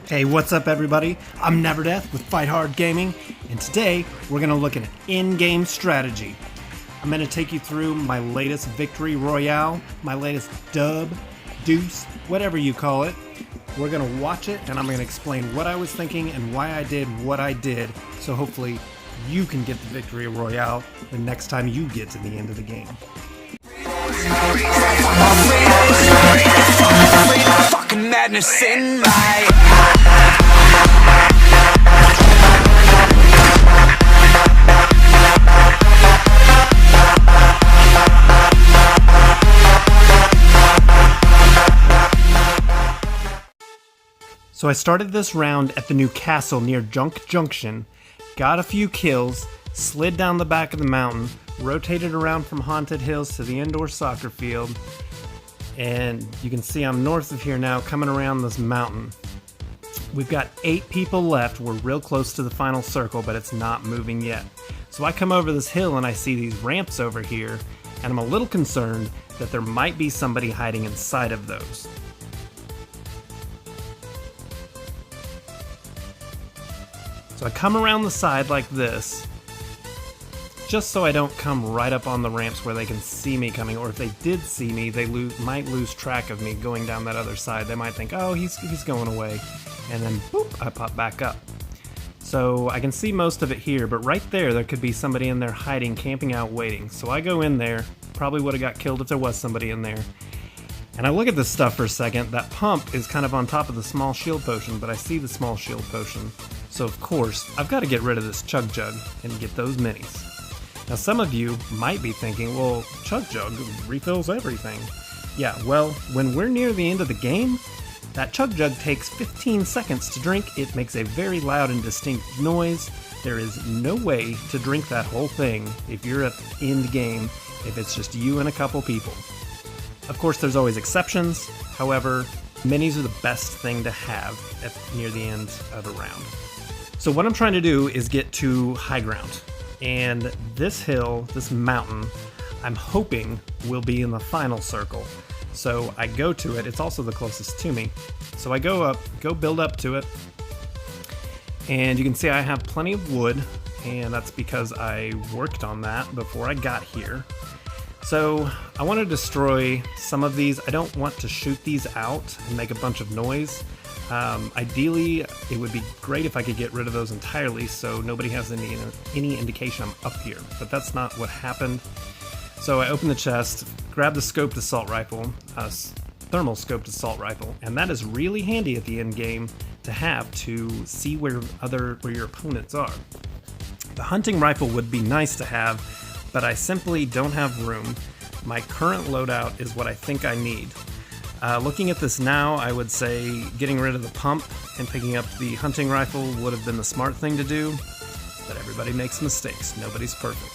Hey, what's up everybody? I'm NeverDeath with FightHard Gaming, and today we're going to look at an in-game strategy. I'm going to take you through my latest victory royale, my latest dub, deuce, whatever you call it. We're going to watch it, and I'm going to explain what I was thinking and why I did what I did, so hopefully you can get the victory royale the next time you get to the end of the game. Madness in my So I started this round at the new castle near Junk Junction, got a few kills, slid down the back of the mountain, rotated around from Haunted Hills to the indoor soccer field, and you can see I'm north of here now, coming around this mountain. We've got 8 people left. We're real close to the final circle, but it's not moving yet. So I come over this hill and I see these ramps over here, and I'm a little concerned that there might be somebody hiding inside of those. So I come around the side like this, just so I don't come right up on the ramps where they can see me coming, or if they did see me, they might lose track of me going down that other side. They might think, oh, he's going away, and then boop, I pop back up. So I can see most of it here, but right there could be somebody in there hiding, camping out, waiting. So I go in there, probably would have got killed if there was somebody in there. And I look at this stuff for a second. That pump is kind of on top of the small shield potion, but I see the small shield potion. So of course, I've got to get rid of this Chug Jug and get those minis. Now some of you might be thinking, well, Chug Jug refills everything. Yeah, well, when we're near the end of the game, that Chug Jug takes 15 seconds to drink. It makes a very loud and distinct noise. There is no way to drink that whole thing if you're at the end game, if it's just you and a couple people. Of course, there's always exceptions. However, minis are the best thing to have near the end of a round. So what I'm trying to do is get to high ground. And this hill, this mountain, I'm hoping will be in the final circle. So I go to it. It's also the closest to me. So I go build up to it. And you can see I have plenty of wood, and that's because I worked on that before I got here. So I want to destroy some of these. I don't want to shoot these out and make a bunch of noise. Ideally, it would be great if I could get rid of those entirely so nobody has any indication I'm up here, but that's not what happened. So I open the chest, grab the scoped assault rifle, thermal scoped assault rifle, and that is really handy at the end game to have to see where your opponents are. The hunting rifle would be nice to have, but I simply don't have room. My current loadout is what I think I need. Looking at this now, I would say getting rid of the pump and picking up the hunting rifle would have been the smart thing to do, but everybody makes mistakes. Nobody's perfect.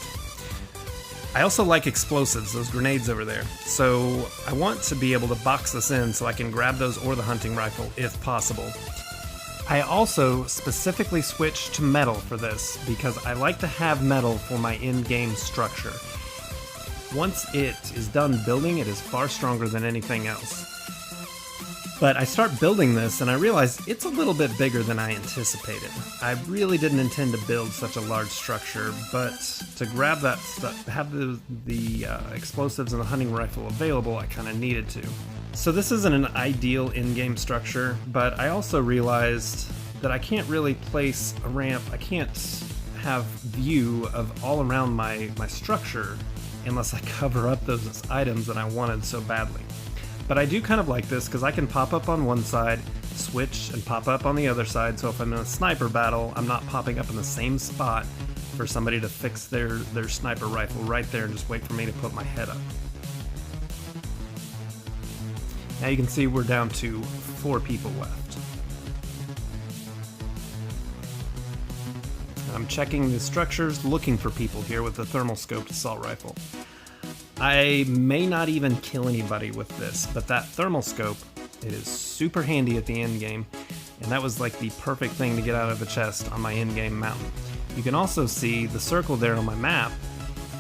I also like explosives, those grenades over there, so I want to be able to box this in so I can grab those or the hunting rifle if possible. I also specifically switched to metal for this because I like to have metal for my in-game structure. Once it is done building, it is far stronger than anything else. But I start building this and I realize it's a little bit bigger than I anticipated. I really didn't intend to build such a large structure, but to grab that stuff, have the explosives and the hunting rifle available, I kind of needed to. So this isn't an ideal in-game structure, but I also realized that I can't really place a ramp. I can't have view of all around my structure unless I cover up those items that I wanted so badly. But I do kind of like this because I can pop up on one side, switch, and pop up on the other side, so if I'm in a sniper battle, I'm not popping up in the same spot for somebody to fix their sniper rifle right there and just wait for me to put my head up. Now you can see we're down to 4 people left. I'm checking the structures, looking for people here with the thermal scoped assault rifle. I may not even kill anybody with this, but that thermal scope, it is super handy at the end game, and that was like the perfect thing to get out of the chest on my end game mountain. You can also see the circle there on my map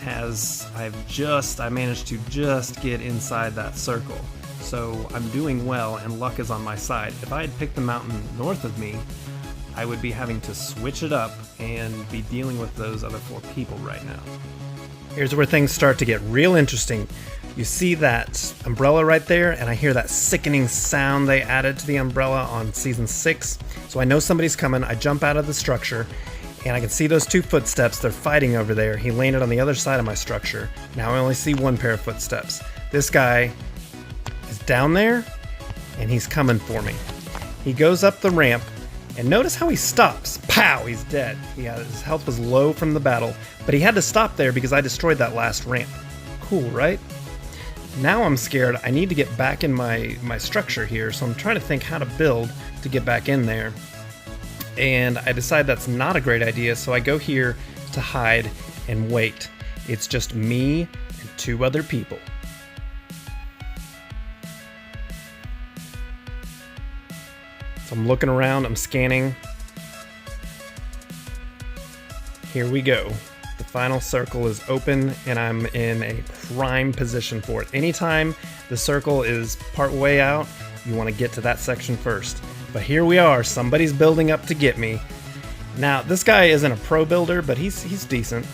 has, I managed to just get inside that circle. So I'm doing well and luck is on my side. If I had picked the mountain north of me, I would be having to switch it up and be dealing with those other 4 people right now. Here's where things start to get real interesting. You see that umbrella right there, and I hear that sickening sound they added to the umbrella on season 6. So I know somebody's coming. I jump out of the structure, and I can see those 2 footsteps. They're fighting over there. He landed on the other side of my structure. Now I only see 1 pair of footsteps. This guy is down there, and he's coming for me. He goes up the ramp, and notice how he stops. Pow! He's dead. His health was low from the battle, but he had to stop there because I destroyed that last ramp. Cool, right? Now I'm scared. I need to get back in my structure here, so I'm trying to think how to build to get back in there. And I decide that's not a great idea, so I go here to hide and wait. It's just me and 2 other people. So I'm looking around, I'm scanning. Here we go. The final circle is open and I'm in a prime position for it. Anytime the circle is part way out, you want to get to that section first. But here we are, somebody's building up to get me. Now, this guy isn't a pro builder, but he's decent.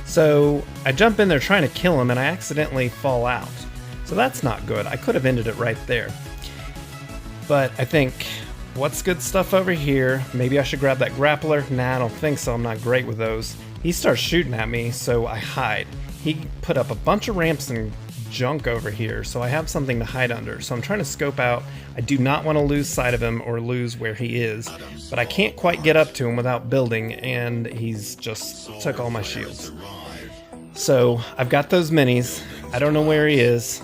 So I jump in there trying to kill him and I accidentally fall out. So that's not good. I could have ended it right there. But I think, what's good stuff over here? Maybe I should grab that grappler. Nah, I don't think so. I'm not great with those. He starts shooting at me, so I hide. He put up a bunch of ramps and junk over here, so I have something to hide under. So I'm trying to scope out. I do not want to lose sight of him or lose where he is, but I can't quite get up to him without building, and he's just took all my shields. So I've got those minis. I don't know where he is.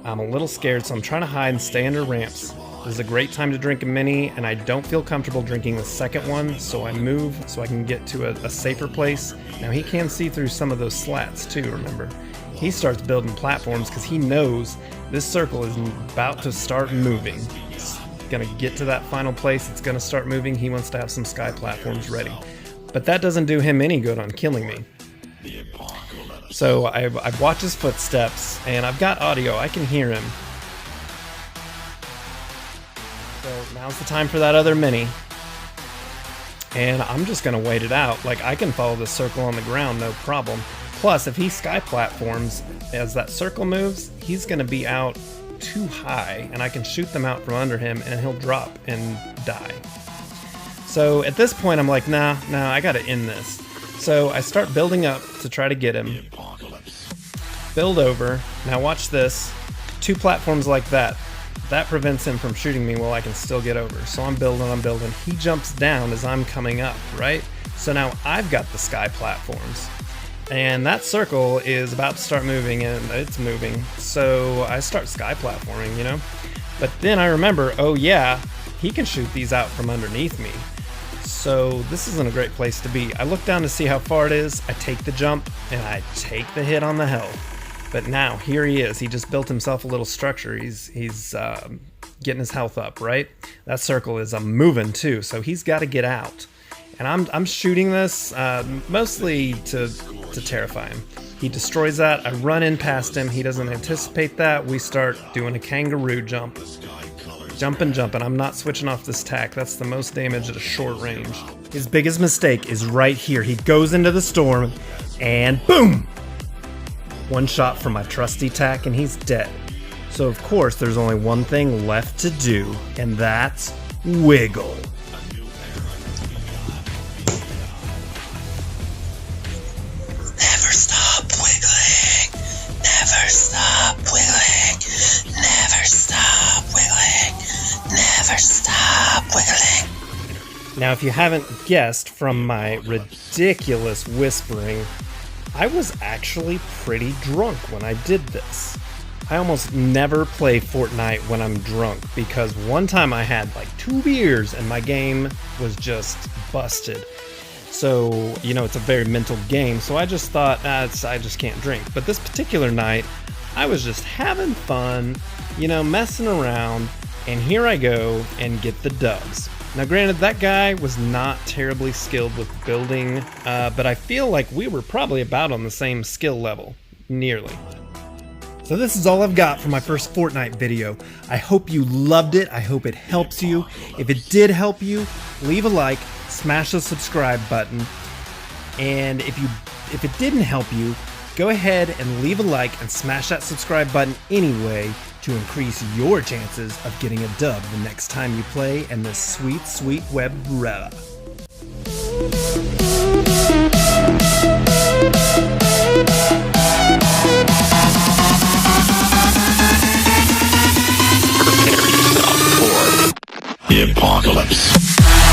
I'm a little scared, so I'm trying to hide and stay under ramps. This is a great time to drink a mini, and I don't feel comfortable drinking the second one, so I move so I can get to a safer place. Now he can see through some of those slats too, remember. He starts building platforms because he knows this circle is about to start moving. It's gonna get to that final place, it's gonna start moving. He wants to have some sky platforms ready. But that doesn't do him any good on killing me. So I've watched his footsteps, and I've got audio, I can hear him. So now's the time for that other mini. And I'm just gonna wait it out. Like, I can follow the circle on the ground, no problem. Plus, if he sky platforms as that circle moves, he's gonna be out too high, and I can shoot them out from under him, and he'll drop and die. So at this point, I'm like, nah, I gotta end this. So I start building up to try to get him. Build over. Now watch this. 2 platforms like that. That prevents him from shooting me while I can still get over. So I'm building. He jumps down as I'm coming up, right? So now I've got the sky platforms. And that circle is about to start moving, and it's moving. So I start sky platforming, you know? But then I remember, oh yeah, he can shoot these out from underneath me. So this isn't a great place to be. I look down to see how far it is. I take the jump, and I take the hit on the health. But now, here he is. He just built himself a little structure. He's getting his health up, right? That circle is moving too, so he's got to get out. And I'm shooting this mostly to terrify him. He destroys that. I run in past him. He doesn't anticipate that. We start doing a kangaroo jump. Jumping. I'm not switching off this tack. That's the most damage at a short range. His biggest mistake is right here. He goes into the storm, and boom! 1 shot from my trusty tack and he's dead. So of course there's only one thing left to do, and that's wiggle. Never stop wiggling. Never stop wiggling. Never stop wiggling. Never stop wiggling. Now if you haven't guessed from my ridiculous whispering, I was actually pretty drunk when I did this. I almost never play Fortnite when I'm drunk because one time I had like 2 beers and my game was just busted. So, you know, it's a very mental game, so I just thought, I just can't drink. But this particular night, I was just having fun, you know, messing around, and here I go and get the dubs. Now granted, that guy was not terribly skilled with building, but I feel like we were probably about on the same skill level, nearly. So this is all I've got for my first Fortnite video. I hope you loved it. I hope it helps you. If it did help you, leave a like, smash the subscribe button. And if it didn't help you, go ahead and leave a like and smash that subscribe button anyway to increase your chances of getting a dub the next time you play in this sweet, sweet web brella. The apocalypse.